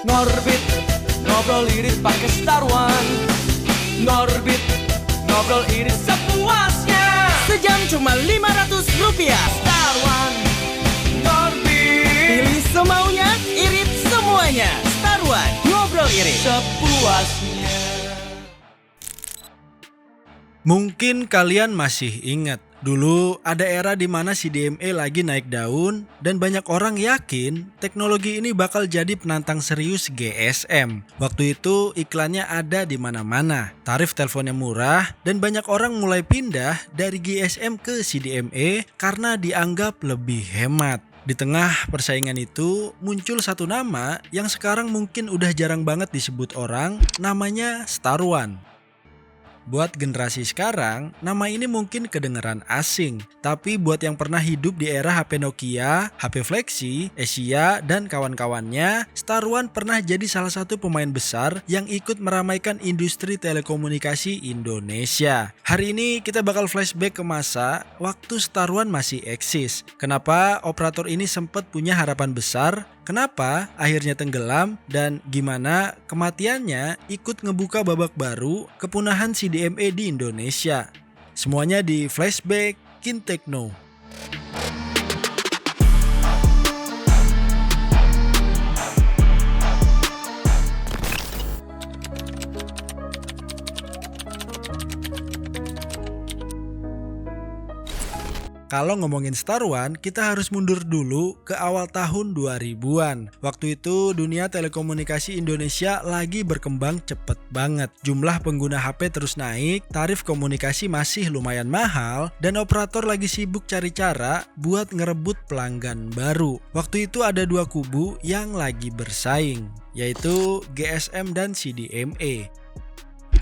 Ngorbit, ngobrol irit pakai Star One. Ngorbit, ngobrol irit sepuasnya. Sejam cuma Rp500. Star One, ngorbit. Pilih semaunya, irit semuanya. Star One, ngobrol irit Sepuasnya. Mungkin kalian masih ingat, dulu ada era di mana CDMA lagi naik daun dan banyak orang yakin teknologi ini bakal jadi penantang serius GSM. Waktu itu iklannya ada di mana-mana, tarif teleponnya murah dan banyak orang mulai pindah dari GSM ke CDMA karena dianggap lebih hemat. Di tengah persaingan itu muncul satu nama yang sekarang mungkin udah jarang banget disebut orang, namanya Star One. Buat generasi sekarang, nama ini mungkin kedengeran asing. Tapi buat yang pernah hidup di era HP Nokia, HP Flexi, Asia, dan kawan-kawannya, Star One pernah jadi salah satu pemain besar yang ikut meramaikan industri telekomunikasi Indonesia. Hari ini kita bakal flashback ke masa waktu Star One masih eksis. Kenapa operator ini sempat punya harapan besar? Kenapa akhirnya tenggelam dan gimana kematiannya ikut ngebuka babak baru kepunahan CDMA di Indonesia? Semuanya di Flashback Kintekno. Kalau ngomongin Star One, kita harus mundur dulu ke awal tahun 2000-an. Waktu itu dunia telekomunikasi Indonesia lagi berkembang cepet banget. Jumlah pengguna HP terus naik, tarif komunikasi masih lumayan mahal, dan operator lagi sibuk cari cara buat ngerebut pelanggan baru. Waktu itu ada dua kubu yang lagi bersaing, yaitu GSM dan CDMA.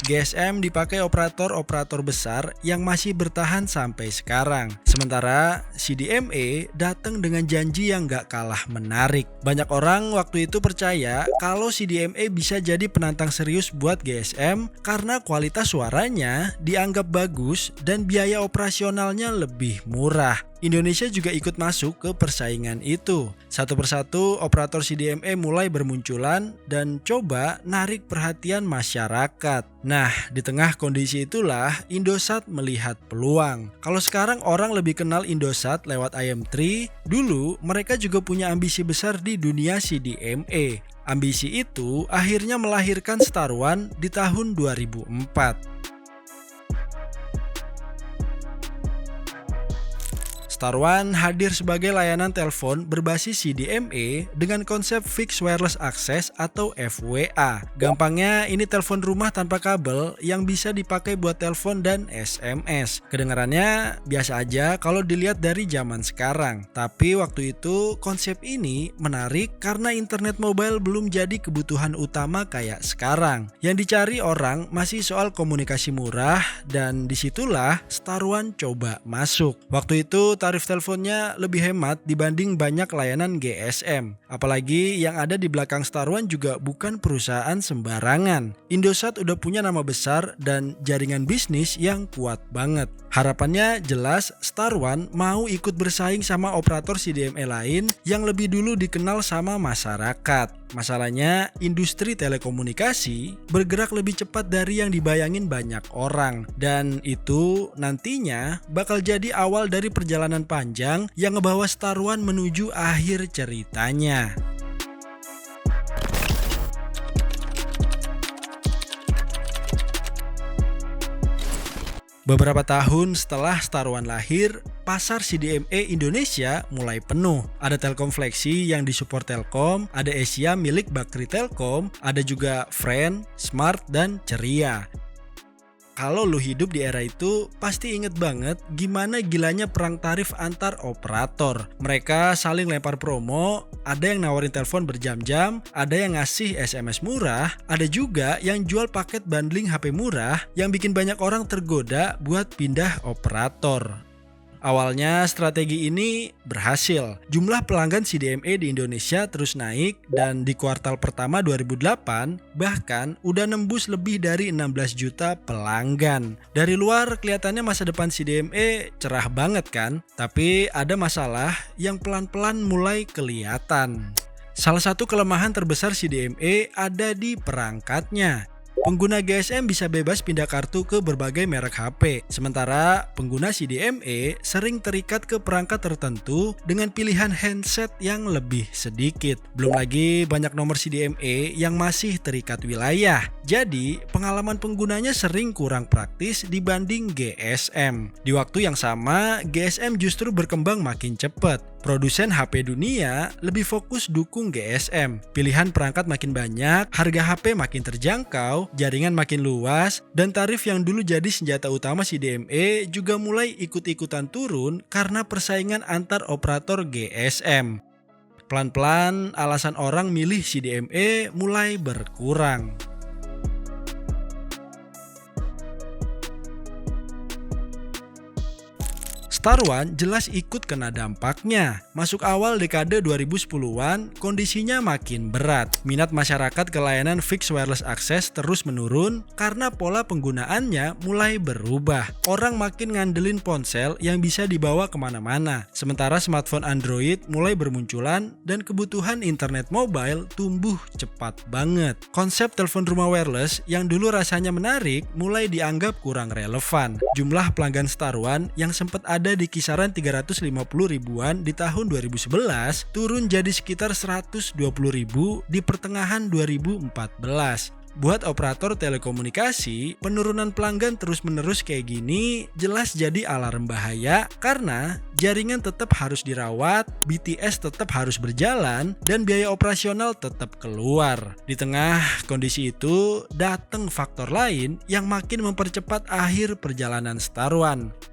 GSM dipakai operator-operator besar yang masih bertahan sampai sekarang. Sementara CDMA datang dengan janji yang gak kalah menarik. Banyak orang waktu itu percaya kalau CDMA bisa jadi penantang serius buat GSM karena kualitas suaranya dianggap bagus dan biaya operasionalnya lebih murah. Indonesia juga ikut masuk ke persaingan itu. Satu persatu operator CDMA mulai bermunculan dan coba narik perhatian masyarakat. Nah, di tengah kondisi itulah Indosat melihat peluang. Kalau sekarang orang lebih kenal Indosat lewat IM3, dulu mereka juga punya ambisi besar di dunia CDMA. Ambisi itu akhirnya melahirkan Star One di tahun 2004. Star One hadir sebagai layanan telepon berbasis CDMA dengan konsep Fixed Wireless Access atau FWA. Gampangnya ini telepon rumah tanpa kabel yang bisa dipakai buat telepon dan SMS. Kedengarannya biasa aja kalau dilihat dari zaman sekarang. Tapi waktu itu konsep ini menarik karena internet mobile belum jadi kebutuhan utama kayak sekarang. Yang dicari orang masih soal komunikasi murah dan disitulah Star One coba masuk. Waktu itu tarif teleponnya lebih hemat dibanding banyak layanan GSM. Apalagi yang ada di belakang Star One juga bukan perusahaan sembarangan. Indosat udah punya nama besar dan jaringan bisnis yang kuat banget. Harapannya jelas Star One mau ikut bersaing sama operator CDMA lain yang lebih dulu dikenal sama masyarakat. Masalahnya industri telekomunikasi bergerak lebih cepat dari yang dibayangin banyak orang. Dan itu nantinya bakal jadi awal dari perjalanan panjang yang ngebawa Star One menuju akhir ceritanya. Beberapa tahun setelah Star One lahir, pasar CDMA Indonesia mulai penuh. Ada Telkom Flexi yang disupport Telkom, ada Asia milik Bakri Telkom, ada juga Friend, Smart, dan Ceria. Kalau lu hidup di era itu, pasti inget banget gimana gilanya perang tarif antar operator. Mereka saling lempar promo, ada yang nawarin telepon berjam-jam, ada yang ngasih SMS murah, ada juga yang jual paket bundling HP murah yang bikin banyak orang tergoda buat pindah operator. Awalnya strategi ini berhasil. Jumlah pelanggan CDMA di Indonesia terus naik dan di kuartal pertama 2008 bahkan udah nembus lebih dari 16 juta pelanggan. Dari luar kelihatannya masa depan CDMA cerah banget kan? Tapi ada masalah yang pelan-pelan mulai kelihatan. Salah satu kelemahan terbesar CDMA ada di perangkatnya. Pengguna GSM bisa bebas pindah kartu ke berbagai merek HP, sementara pengguna CDMA sering terikat ke perangkat tertentu dengan pilihan handset yang lebih sedikit. Belum lagi banyak nomor CDMA yang masih terikat wilayah. Jadi, pengalaman penggunanya sering kurang praktis dibanding GSM. Di waktu yang sama, GSM justru berkembang makin cepat. Produsen HP dunia lebih fokus dukung GSM. Pilihan perangkat makin banyak, harga HP makin terjangkau, jaringan makin luas, dan tarif yang dulu jadi senjata utama CDMA juga mulai ikut-ikutan turun karena persaingan antar operator GSM. Pelan-pelan alasan orang milih CDMA mulai berkurang. Star1 jelas ikut kena dampaknya. Masuk awal dekade 2010-an, kondisinya makin berat. Minat masyarakat ke layanan fixed wireless access terus menurun karena pola penggunaannya mulai berubah. Orang makin ngandelin ponsel yang bisa dibawa kemana-mana. Sementara smartphone Android mulai bermunculan dan kebutuhan internet mobile tumbuh cepat banget. Konsep telepon rumah wireless yang dulu rasanya menarik mulai dianggap kurang relevan. Jumlah pelanggan Star1 yang sempat ada di kisaran 350 ribuan di tahun 2011 turun jadi sekitar 120 ribu di pertengahan 2014. Buat operator telekomunikasi, penurunan pelanggan terus-menerus kayak gini jelas jadi alarm bahaya karena jaringan tetap harus dirawat, BTS tetap harus berjalan, dan biaya operasional tetap keluar. Di tengah kondisi itu, datang faktor lain yang makin mempercepat akhir perjalanan Star1.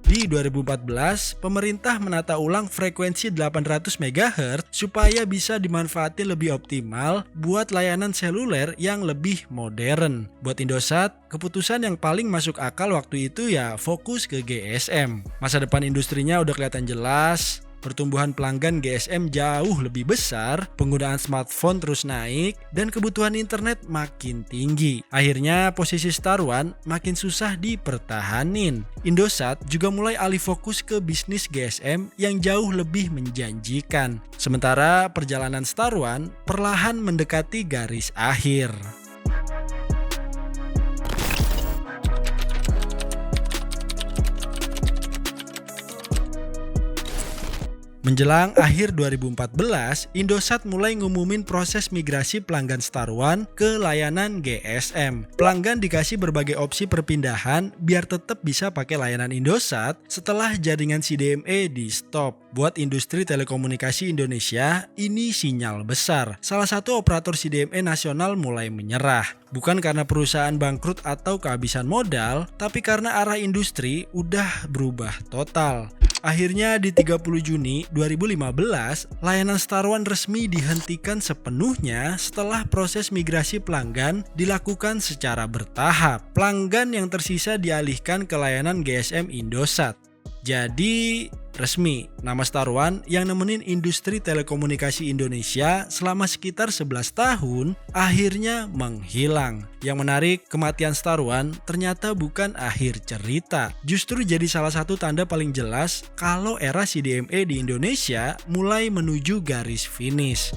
Di 2014, pemerintah menata ulang frekuensi 800 MHz supaya bisa dimanfaati lebih optimal buat layanan seluler yang lebih modern. Buat Indosat, keputusan yang paling masuk akal waktu itu ya fokus ke GSM. Masa depan industrinya udah kelihatan jelas. Pertumbuhan pelanggan GSM jauh lebih besar, penggunaan smartphone terus naik, dan kebutuhan internet makin tinggi. Akhirnya posisi Star1 makin susah dipertahanin. Indosat juga mulai alih fokus ke bisnis GSM yang jauh lebih menjanjikan. Sementara perjalanan Star1 perlahan mendekati garis akhir. Menjelang akhir 2014, Indosat mulai ngumumin proses migrasi pelanggan Star1 ke layanan GSM. Pelanggan dikasih berbagai opsi perpindahan biar tetap bisa pakai layanan Indosat setelah jaringan CDMA di stop. Buat industri telekomunikasi Indonesia, ini sinyal besar. Salah satu operator CDMA nasional mulai menyerah. Bukan karena perusahaan bangkrut atau kehabisan modal, tapi karena arah industri udah berubah total. Akhirnya di 30 Juni 2015, layanan Star1 resmi dihentikan sepenuhnya setelah proses migrasi pelanggan dilakukan secara bertahap. Pelanggan yang tersisa dialihkan ke layanan GSM Indosat. Jadi resmi, nama Star1 yang nemenin industri telekomunikasi Indonesia selama sekitar 11 tahun akhirnya menghilang. Yang menarik, kematian Star1 ternyata bukan akhir cerita. Justru jadi salah satu tanda paling jelas kalau era CDMA di Indonesia mulai menuju garis finish.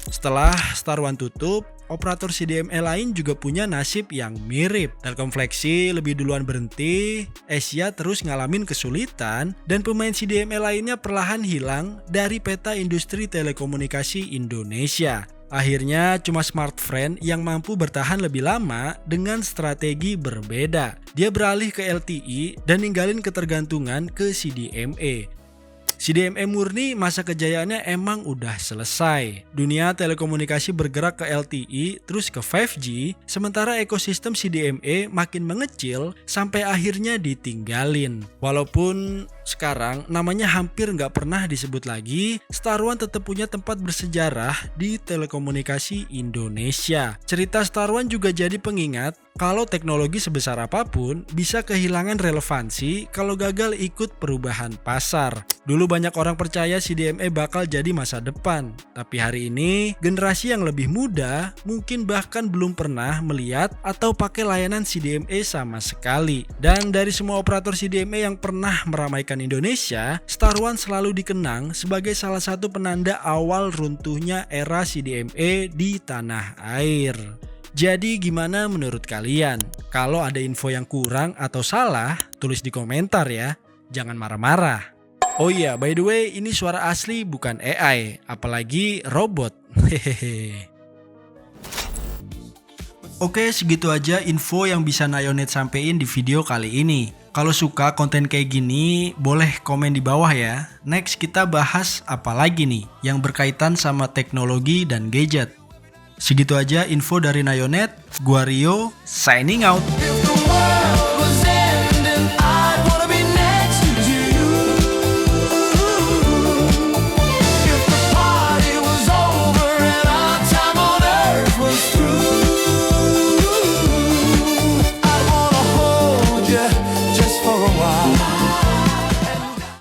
Setelah Star1 tutup, operator CDMA lain juga punya nasib yang mirip. Telkom Fleksi lebih duluan berhenti, Asia terus ngalamin kesulitan, dan pemain CDMA lainnya perlahan hilang dari peta industri telekomunikasi Indonesia. Akhirnya cuma Smartfren yang mampu bertahan lebih lama dengan strategi berbeda. Dia beralih ke LTE dan ninggalin ketergantungan ke CDMA. CDMA murni masa kejayaannya emang udah selesai. Dunia telekomunikasi bergerak ke LTE terus ke 5G, sementara ekosistem CDMA makin mengecil sampai akhirnya ditinggalin. Walaupun sekarang namanya hampir nggak pernah disebut lagi, Star1 tetap punya tempat bersejarah di telekomunikasi Indonesia. Cerita Star1 juga jadi pengingat kalau teknologi sebesar apapun bisa kehilangan relevansi kalau gagal ikut perubahan pasar. Dulu banyak orang percaya CDMA bakal jadi masa depan, tapi hari ini generasi yang lebih muda mungkin bahkan belum pernah melihat atau pakai layanan CDMA sama sekali. Dan dari semua operator CDMA yang pernah meramaikan kemerdekaan Indonesia, Star One selalu dikenang sebagai salah satu penanda awal runtuhnya era CDMA di tanah air. Jadi gimana menurut kalian? Kalau ada info yang kurang atau salah, tulis di komentar ya. Jangan marah-marah. Oh iya, by the way, ini suara asli bukan AI, apalagi robot. Hehehe. Oke, segitu aja info yang bisa Nayonet sampein di video kali ini. Kalau suka konten kayak gini, boleh komen di bawah ya. Next kita bahas apa lagi nih yang berkaitan sama teknologi dan gadget. Segitu aja info dari Nayonet. Gua Rio, signing out.